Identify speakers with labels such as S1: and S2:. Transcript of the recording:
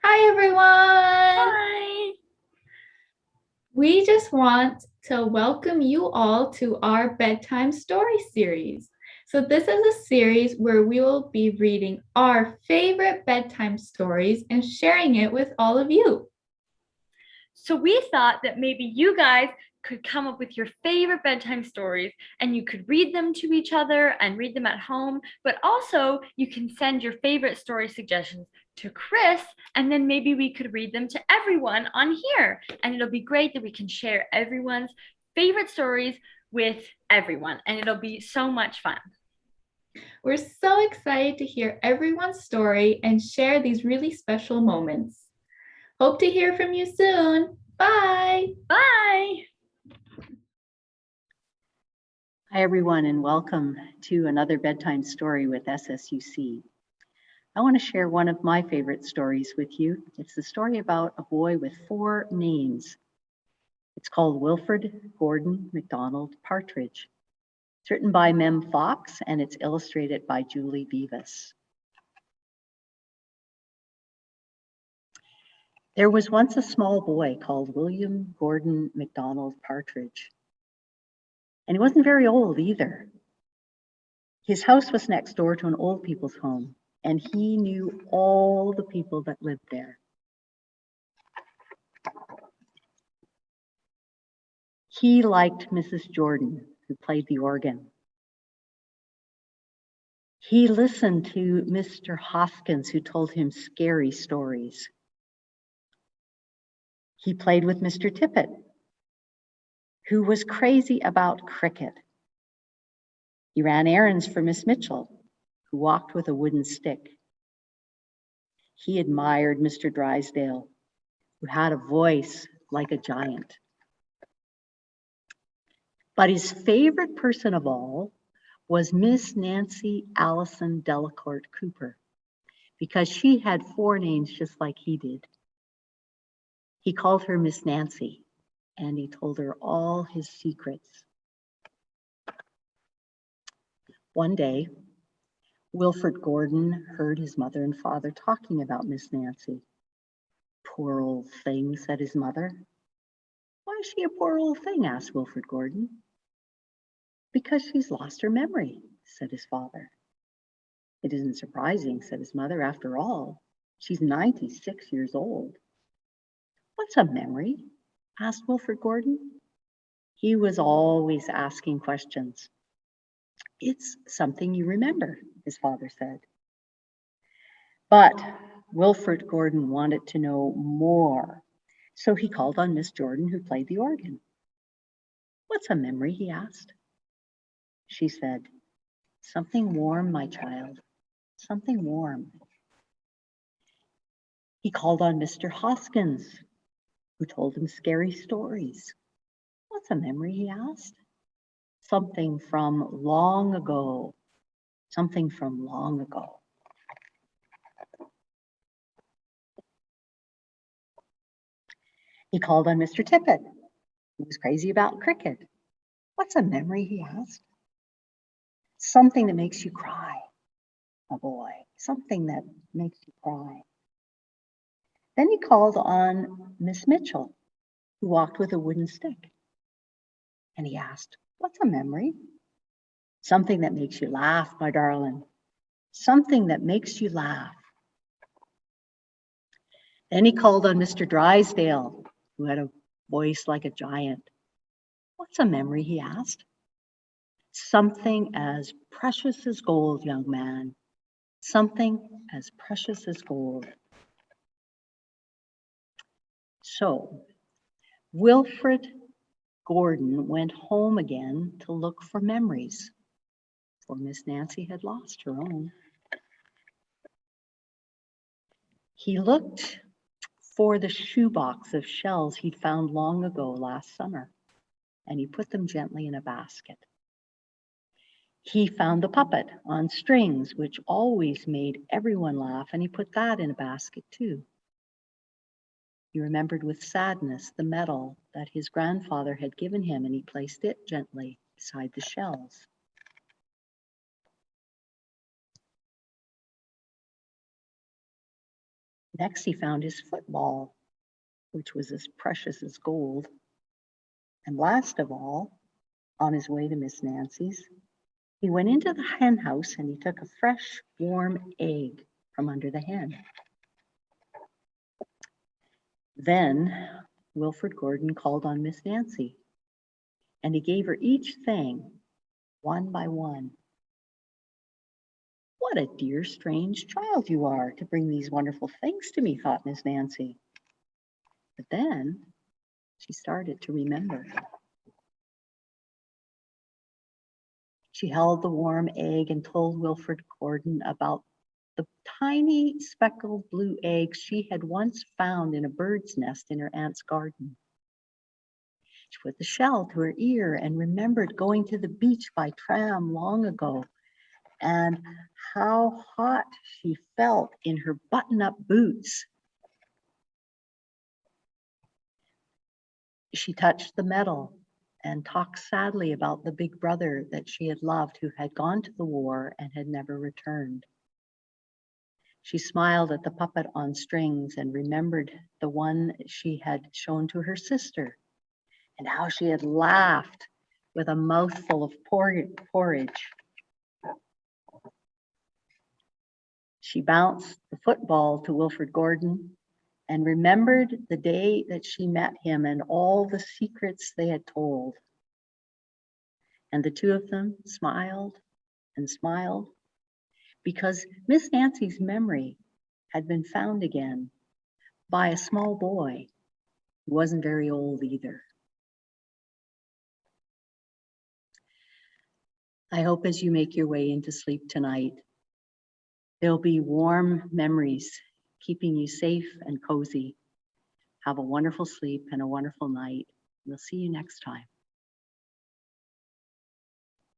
S1: Hi, everyone.
S2: Hi!
S1: We just want to welcome you all to our Bedtime Story series. So, this is a series where we will be reading our favorite bedtime stories and sharing it with all of you.
S2: So we thought that maybe you guys could come up with your favorite bedtime stories and you could read them to each other and read them at home, but also you can send your favorite story suggestions to Chris and then maybe we could read them to everyone on here. And it'll be great that we can share everyone's favorite stories with everyone and it'll be so much fun.
S1: We're so excited to hear everyone's story and share these really special moments. Hope to hear from you soon. Bye.
S2: Bye!
S3: Hi, everyone, and welcome to another bedtime story with SSUC. I want to share one of my favorite stories with you. It's the story about a boy with 4 names. It's called Wilfred, Gordon, McDonald, Partridge. It's written by Mem Fox and it's illustrated by Julie Beavis. There was once a small boy called William Gordon McDonald Partridge. And he wasn't very old either. His house was next door to an old people's home, and he knew all the people that lived there. He liked Mrs. Jordan, who played the organ. He listened to Mr. Hoskins, who told him scary stories. He played with Mr. Tippett, who was crazy about cricket. He ran errands for Miss Mitchell, who walked with a wooden stick. He admired Mr. Drysdale, who had a voice like a giant. But his favorite person of all was Miss Nancy Allison Delacourt Cooper, because she had 4 names just like he did. He called her Miss Nancy, and he told her all his secrets. One day, Wilfred Gordon heard his mother and father talking about Miss Nancy. Poor old thing, said his mother. Why is she a poor old thing? Asked Wilfred Gordon. Because she's lost her memory, said his father. It isn't surprising, said his mother. After all, she's 96 years old. What's a memory? Asked Wilfred Gordon. He was always asking questions. It's something you remember, his father said. But Wilfred Gordon wanted to know more, so he called on Miss Jordan, who played the organ. What's a memory? He asked. She said, something warm, my child, something warm. He called on Mr. Hoskins, who told him scary stories. What's a memory? He asked. Something from long ago, something from long ago. He called on Mr. Tippett, who was crazy about cricket. What's a memory? He asked. Something that makes you cry, my boy, something that makes you cry. Then he called on Miss Mitchell, who walked with a wooden stick. And he asked, what's a memory? Something that makes you laugh, my darling. Something that makes you laugh. Then he called on Mr. Drysdale, who had a voice like a giant. What's a memory? He asked. Something as precious as gold, young man. Something as precious as gold. So, Wilfred Gordon went home again to look for memories, for Miss Nancy had lost her own. He looked for the shoebox of shells he'd found long ago last summer, and he put them gently in a basket. He found the puppet on strings, which always made everyone laugh, and he put that in a basket too. He remembered with sadness the medal that his grandfather had given him, and he placed it gently beside the shells. Next, he found his football, which was as precious as gold. And last of all, on his way to Miss Nancy's, he went into the hen house and he took a fresh, warm egg from under the hen. Then Wilfred Gordon called on Miss Nancy, and he gave her each thing, one by one. What a dear, strange child you are to bring these wonderful things to me, thought Miss Nancy. But then she started to remember. She held the warm egg and told Wilfred Gordon about the tiny speckled blue eggs she had once found in a bird's nest in her aunt's garden. She put the shell to her ear and remembered going to the beach by tram long ago and how hot she felt in her button-up boots. She touched the metal and talked sadly about the big brother that she had loved who had gone to the war and had never returned. She smiled at the puppet on strings and remembered the one she had shown to her sister and how she had laughed with a mouthful of porridge. She bounced the football to Wilfred Gordon and remembered the day that she met him and all the secrets they had told. And the two of them smiled and smiled because Miss Nancy's memory had been found again by a small boy who wasn't very old either. I hope as you make your way into sleep tonight, there'll be warm memories keeping you safe and cozy. Have a wonderful sleep and a wonderful night. We'll see you next time.